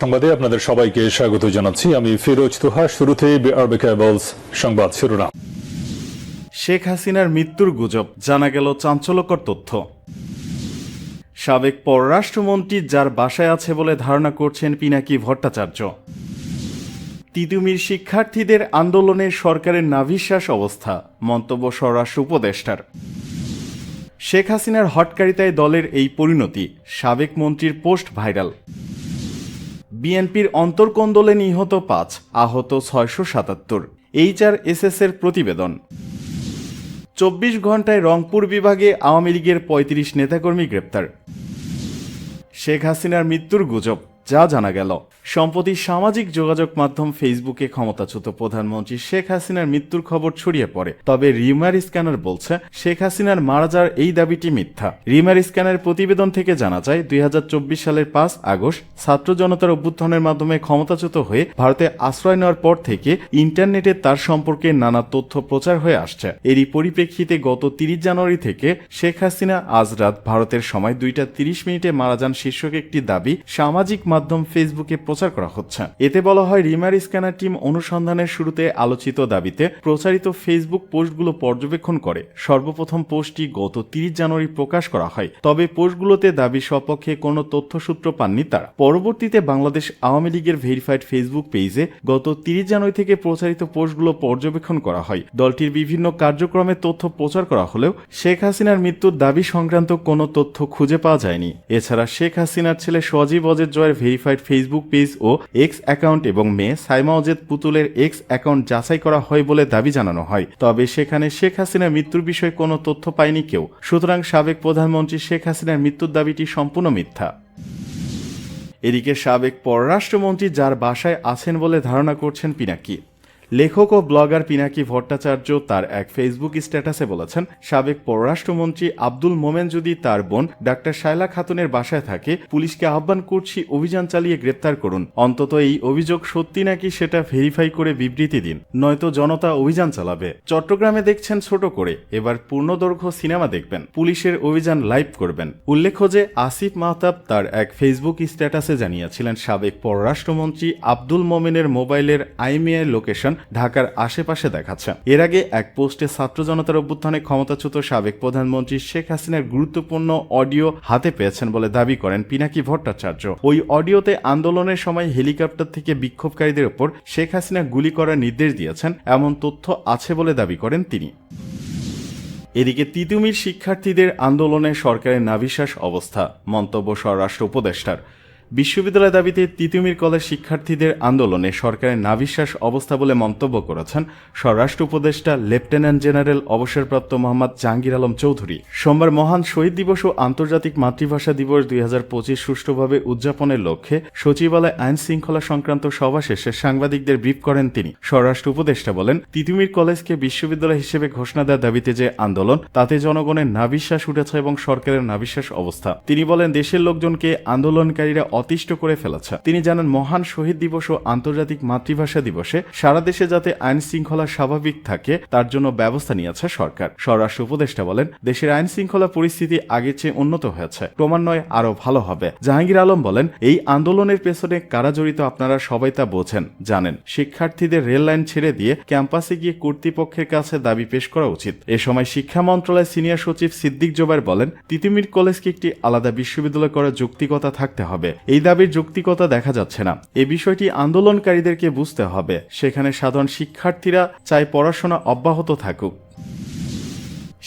সংবাদে আপনাদের সবাইকে স্বাগত জানাচ্ছি। আমি ফিরোজ তুহা। শুরুতেই বিআরবি কেবলস সংবাদ শিরোনাম। শেখ হাসিনার মৃত্যুর গুজব, জানা গেল চাঞ্চল্যকর তথ্য। সাবেক পররাষ্ট্রমন্ত্রী যার বাসায় আছে বলে ধারণা করছেন পিনাকি ভট্টাচার্য। তিতুমির শিক্ষার্থীদের আন্দোলনে সরকারের নাভিশ্বাস অবস্থা, মন্তব্য স্বরাষ্ট্র উপদেষ্টার। শেখ হাসিনার হটকারিতায় দলের এই পরিণতি, সাবেক মন্ত্রীর পোস্ট ভাইরাল। বিএনপির অন্তর্কোন্দলে নিহত ৫, আহত ৬৭৭। HRSS এর প্রতিবেদন। ২৪ ঘণ্টায় রংপুর বিভাগে আওয়ামী লীগের ৩৫ নেতাকর্মী গ্রেপ্তার। শেখ হাসিনার মৃত্যুর গুজব, যা জানা গেল। সম্প্রতি সামাজিক যোগাযোগ মাধ্যম ফেসবুকে ক্ষমতাচ্যুত প্রধানমন্ত্রী শেখ হাসিনার মৃত্যুর খবর ছড়িয়ে পড়ে। তবে রিউমার স্ক্যানার বলছে শেখ হাসিনার মারা যাওয়ার এই দাবিটি মিথ্যা। রিউমার স্ক্যানার প্রতিবেদন থেকে জানা যায় ২০২৪ সালের ৫ আগস্ট ছাত্র জনতার অভ্যুত্থানের মাধ্যমে ক্ষমতাচ্যুত হয়ে ভারতে আশ্রয় নেওয়ার পর থেকে ইন্টারনেটে তার সম্পর্কে নানা তথ্য প্রচার হয়ে আসছে। এরই পরিপ্রেক্ষিতে গত ৩০ জানুয়ারি থেকে শেখ হাসিনা আজ রাত ভারতের সময় ২টা ৩০ মিনিটে মারা যান শীর্ষক একটি দাবি সামাজিক মাধ্যম ফেসবুকে প্রচার করা হচ্ছে। এতে বলা হয়, রিমার স্ক্যানার টিম অনুসন্ধানের শুরুতে আলোচিত দাবিতে প্রচারিত ফেসবুক পোস্টগুলো পর্যবেক্ষণ করে। সর্বপ্রথম পোস্টটি গত ৩০ জানুয়ারি প্রকাশ করা হয়। তবে পোস্টগুলোতে দাবি সপক্ষে কোনো তথ্যসূত্র পাননি তারা। পরবর্তীতে বাংলাদেশ আওয়ামী লীগের ভেরিফাইড ফেসবুক পেজে গত ৩০ জানুয়ারি থেকে প্রচারিত পোস্টগুলো পর্যবেক্ষণ করা হয়। দলটির বিভিন্ন কার্যক্রমে তথ্য প্রচার করা হলেও শেখ হাসিনার মৃত্যুর দাবি সংক্রান্ত কোনো তথ্য খুঁজে পাওয়া যায়নি। এছাড়া শেখ হাসিনার ছেলে সজীব অজেদ জয়ের ভেরিফাইড ফেসবুক পেজ ও এক্স অ্যাকাউন্ট এবং মেয়ে সাইমা অজেদ পুতুলের এক্স অ্যাকাউন্ট যাচাই করা হয় বলে দাবি জানানো হয়। তবে সেখানে শেখ হাসিনার মৃত্যুর বিষয়ে কোনো তথ্য পায়নি কেউ। সুতরাং সাবেক প্রধানমন্ত্রী শেখ হাসিনার মৃত্যুর দাবিটি সম্পূর্ণ মিথ্যা। এদিকে সাবেক পররাষ্ট্রমন্ত্রী যার বাসায় আছেন বলে ধারণা করছেন পিনাকি। লেখক ও ব্লগার পিনাকি ভট্টাচার্য তার এক ফেসবুক স্ট্যাটাসে বলেছেন, সাবেক পররাষ্ট্রমন্ত্রী আব্দুল মোমেন যদি তার বোন ডাক্তার শায়লা খাতুনের বাসায় থাকে, পুলিশকে আহ্বান করছি অভিযান চালিয়ে গ্রেপ্তার করুন। অন্তত এই অভিযোগ সত্যি নাকি সেটা ভেরিফাই করে বিবৃতি দিন, নয়তো জনতা অভিযান চালাবে। চট্টগ্রামে দেখছেন ছোট করে, এবার পূর্ণদৈর্ঘ্য সিনেমা দেখবেন, পুলিশের অভিযান লাইভ করবেন। উল্লেখ্য যে আসিফ মাহতাব তার এক ফেসবুক স্ট্যাটাসে জানিয়েছিলেন সাবেক পররাষ্ট্রমন্ত্রী আব্দুল মোমেনের মোবাইলের IMEI লোকেশন ঢাকার আশেপাশে দেখাচ্ছে। এর আগে এক পোস্টে ছাত্র জনতার অভ্যুত্থানে ক্ষমতাচ্যুত সাবেক প্রধানমন্ত্রী শেখ হাসিনার গুরুত্বপূর্ণ অডিও হাতে পেয়েছেন বলে দাবি করেন পিনাকি ভট্টাচার্য। ওই অডিওতে আন্দোলনের সময় হেলিকপ্টার থেকে বিক্ষোভকারীদের ওপর শেখ হাসিনা গুলি করার নির্দেশ দিয়েছেন এমন তথ্য আছে বলে দাবি করেন তিনি। এদিকে তিতুমির শিক্ষার্থীদের আন্দোলনে সরকারের নাভিশ্বাস অবস্থা, মন্তব্য স্বরাষ্ট্র উপদেষ্টার। বিশ্ববিদ্যালয় দাবিতে তিতুমির কলেজ শিক্ষার্থীদের আন্দোলনে সরকারের নাভিশ্বাস অবস্থা বলে মন্তব্য করেছেন স্বরাষ্ট্র উপদেষ্টা লেফটেন্যান্ট জেনারেল অবসরপ্রাপ্ত মোহাম্মদ জাহাঙ্গীর আলম চৌধুরী। সোমবার মহান শহীদ দিবস ও আন্তর্জাতিক মাতৃভাষা দিবস ২০২৫ সুষ্ঠুভাবে উদযাপনের লক্ষ্যে সচিবালয় আইন শৃঙ্খলা সংক্রান্ত সভা শেষে সাংবাদিকদের ব্রিফ করেন তিনি। স্বরাষ্ট্র উপদেষ্টা বলেন, তিতুমির কলেজকে বিশ্ববিদ্যালয় হিসেবে ঘোষণা দেওয়ার দাবিতে যে আন্দোলন, তাতে জনগণের নাভিশ্বাস উঠেছে এবং সরকারের নাভিশ্বাস অবস্থা। তিনি বলেন, দেশের লোকজনকে আন্দোলনকারীরা অতিষ্ঠ করে ফেলেছে। তিনি জানান, মহান শহীদ দিবস ও আন্তর্জাতিক মাতৃভাষা দিবসে সারা দেশে যাতে আইন শৃঙ্খলা স্বাভাবিক থাকে তার জন্য ব্যবস্থা নিয়েছে সরকার। স্বরাষ্ট্র উপদেষ্টা বলেন, দেশের আইন শৃঙ্খলা পরিস্থিতি আগের চেয়ে উন্নত হয়েছে, ক্রমান্বয়ে আরো ভালো হবে। জাহাঙ্গীর আলম বলেন, এই আন্দোলনের পেছনে কারা জড়িত আপনারা সবাই তা বোঝেন, জানেন। শিক্ষার্থীদের রেল লাইন ছেড়ে দিয়ে ক্যাম্পাসে গিয়ে কর্তৃপক্ষের কাছে দাবি পেশ করা উচিত। এ সময় শিক্ষা মন্ত্রণালয়ের সিনিয়র সচিব সিদ্দিক জোবায়ের বলেন, তিতুমির কলেজকে একটি আলাদা বিশ্ববিদ্যালয় করার যৌক্তিকতা থাকতে হবে। এই দাবির যৌক্তিকতা দেখা যাচ্ছে না। এই বিষয়টি আন্দোলনকারীদেরকে বুঝতে হবে। সেখানে সাধারণ শিক্ষার্থীরা চায় পড়াশোনা অব্যাহত থাকুক।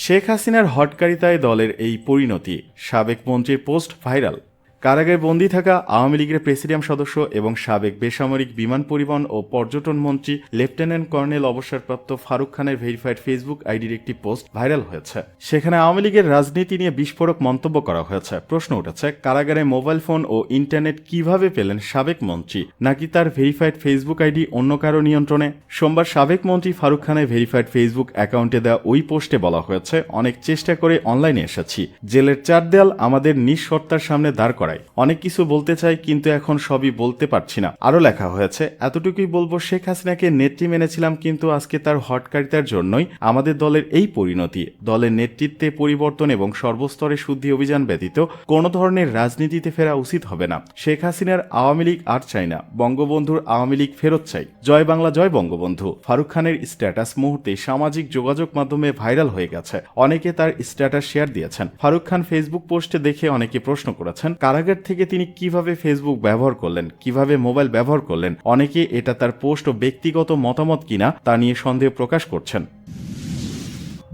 শেখ হাসিনার হটকারিতায় দলের এই পরিণতি, সাবেক মন্ত্রীর পোস্ট ভাইরাল। কারাগারে বন্দী থাকা আওয়ামী লীগের প্রেসিডিয়াম সদস্য এবং সাবেক বেসামরিক বিমান পরিবহন ও পর্যটন মন্ত্রী লেফটেন্যান্ট কর্নেল অবসরপ্রাপ্ত ফারুক খানের ভেরিফাইড ফেসবুক আইডির একটি পোস্ট ভাইরাল হয়েছে। সেখানে আওয়ামী লীগের রাজনীতি নিয়ে বিস্ফোরক মন্তব্য করা হয়েছে। প্রশ্ন উঠেছে, কারাগারে মোবাইল ফোন ও ইন্টারনেট কিভাবে পেলেন সাবেক মন্ত্রী, নাকি তার ভেরিফাইড ফেসবুক আইডি অন্য কারো নিয়ন্ত্রণে? সোমবার সাবেক মন্ত্রী ফারুক খানের ভেরিফাইড ফেসবুক অ্যাকাউন্টে দেওয়া ওই পোস্টে বলা হয়েছে, অনেক চেষ্টা করে অনলাইনে এসেছি, জেলের চার দেয়াল আমাদের নিঃশর্তার সামনে দাঁড় করা করাই। অনেক কিছু বলতে চাই কিন্তু এখন সবই বলতে পারছি না। আরো লেখা হয়েছে, এতটুকুই বলবো, শেখ হাসিনাকে নেত্রী মেনেছিলাম কিন্তু আজকে তার হটকারিতার জন্যই আমাদের দলের এই পরিণতি। দলের নেতৃত্বে পরিবর্তন এবং সর্বস্তরে শুদ্ধি অভিযান ব্যতীত কোনো ধরনের রাজনীতিতে ফেরা উচিত হবে না। শেখ হাসিনার আওয়ামী লীগ আর চাই না, বঙ্গবন্ধুর আওয়ামী লীগ ফেরত চাই। জয় বাংলা, জয় বঙ্গবন্ধু। ফারুক খানের স্ট্যাটাস মুহূর্তে সামাজিক যোগাযোগ মাধ্যমে ভাইরাল হয়ে গেছে। অনেকে তার স্ট্যাটাস শেয়ার দিয়েছেন। ফারুক খান ফেসবুক পোস্টে দেখে অনেকে প্রশ্ন করেছেন, কারাগার থেকে তিনি কিভাবে ফেসবুক ব্যবহার করলেন, কিভাবে মোবাইল ব্যবহার করলেন। অনেকে এটা তার পোস্ট ও ব্যক্তিগত মতামত কিনা তা নিয়ে সন্দেহ প্রকাশ করছেন।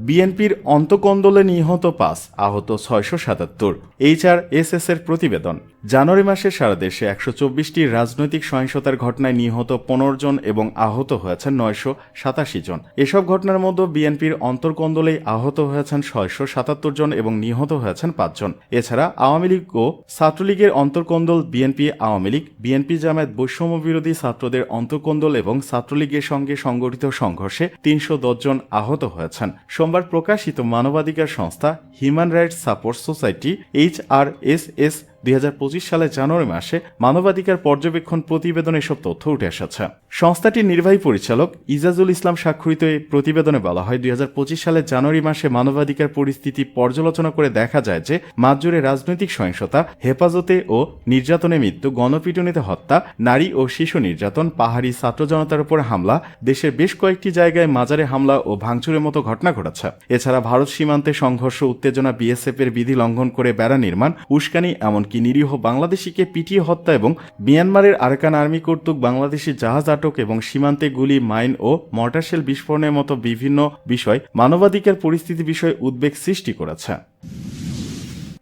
বিএনপির অন্তকন্দলে নিহত 5, আহত 677। HRSS এর প্রতিবেদন। জানুয়ারি মাসে সারা দেশে 124টি রাজনৈতিক সহিংসতার ঘটনায় নিহত 15 জন এবং আহত হয়েছেন 987 জন। এসব ঘটনার মধ্যে বিএনপির অন্তর্কন্দলেই আহত হয়েছেন 677 জন এবং নিহত হয়েছেন 5 জন। এছাড়া আওয়ামী লীগ ও ছাত্রলীগের অন্তর্কন্দল, বিএনপি, আওয়ামী লীগ, বিএনপি জামায়াত, বৈষম্য বিরোধী ছাত্রদের অন্তর্কন্দল এবং ছাত্রলীগের সঙ্গে সংগঠিত সংঘর্ষে 310 জন আহত হয়েছেন। সোমবার প্রকাশিত মানবাধিকার সংস্থা human rights support society HRSS 2025 সালে জানুয়ারি মাসে মানবাধিকার পর্যবেক্ষণ প্রতিবেদনে এসব তথ্য উঠে এসেছে। সংস্থাটির নির্বাহী পরিচালক ইজাজুল ইসলাম স্বাক্ষরিত এই প্রতিবেদনে বলা হয়, 2025 সালের জানুয়ারি মাসে মানবাধিকার পরিস্থিতি পর্যালোচনা করে দেখা যায় যে মাঠজুড়ে রাজনৈতিক সহিংসতা, হেফাজতে ও নির্যাতনে মৃত্যু, গণপিটুনিতে হত্যা, নারী ও শিশু নির্যাতন, পাহাড়ি ছাত্র জনতার উপর হামলা, দেশের বেশ কয়েকটি জায়গায় মাজারে হামলা ও ভাঙচুরের মতো ঘটনা ঘটেছে। এছাড়া ভারত সীমান্তে সংঘর্ষ, উত্তেজনা, বিএসএফ এর বিধি লঙ্ঘন করে বেড়া নির্মাণ, উস্কানি, এমনকি নিরীহ বাংলাদেশিকে পিটিয়ে হত্যা এবং মিয়ানমারের আরাকান আর্মি কর্তৃক বাংলাদেশি জাহাজ আটক এবং সীমান্তে গুলি, মাইন ও মর্টারশেল বিস্ফোরণের মতো বিভিন্ন বিষয় মানবাধিকার পরিস্থিতি বিষয়ে উদ্বেগ সৃষ্টি করেছে।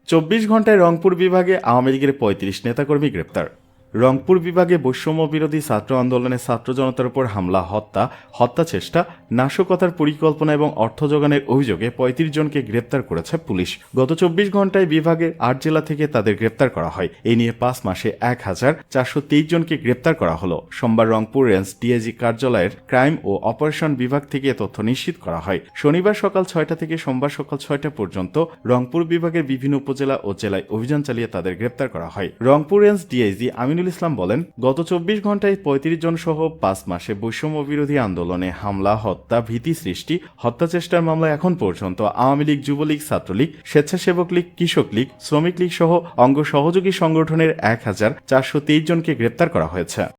24 ঘন্টায় রংপুর বিভাগে আওয়ামী লীগের 35 নেতাকর্মী গ্রেপ্তার। রংপুর বিভাগে বৈষম্য বিরোধী ছাত্র আন্দোলনে ছাত্র জনতার উপর হামলা, হত্যা চেষ্টা, নাশকতার পরিকল্পনা এবং অর্থ যোগানের অভিযোগে 35 জনকে গ্রেপ্তার করেছে পুলিশ। গত 24 ঘন্টায় বিভাগের 8 জেলা থেকে তাদের গ্রেপ্তার করা হয়। এই নিয়ে 5 মাসে 1423 জনকে গ্রেপ্তার করা হলো। সোমবার রংপুর রেঞ্জ ডিআইজি কার্যালয়ের ক্রাইম ও অপারেশন বিভাগ থেকে তথ্য নিশ্চিত করা হয়। শনিবার সকাল 6টা থেকে সোমবার সকাল 6টা পর্যন্ত রংপুর বিভাগের বিভিন্ন উপজেলা ও জেলায় অভিযান চালিয়ে তাদের গ্রেপ্তার করা হয়। রংপুর রেঞ্জ ডিআইজি আমিনুল ইসলাম বলেন, গত 24 ঘন্টায় 35 জন সহ 5 মাসে বৈষম্য বিরোধী আন্দোলনে হামলা, হত্যা, ভীতি সৃষ্টি, হত্যা চেষ্টার মামলায় এখন পর্যন্ত আওয়ামী লীগ, যুবলীগ, ছাত্রলীগ, স্বেচ্ছাসেবক লীগ, কৃষক লীগ, শ্রমিক লীগ সহ অঙ্গ সহযোগী সংগঠনের 1423 জনকে গ্রেপ্তার করা হয়েছে।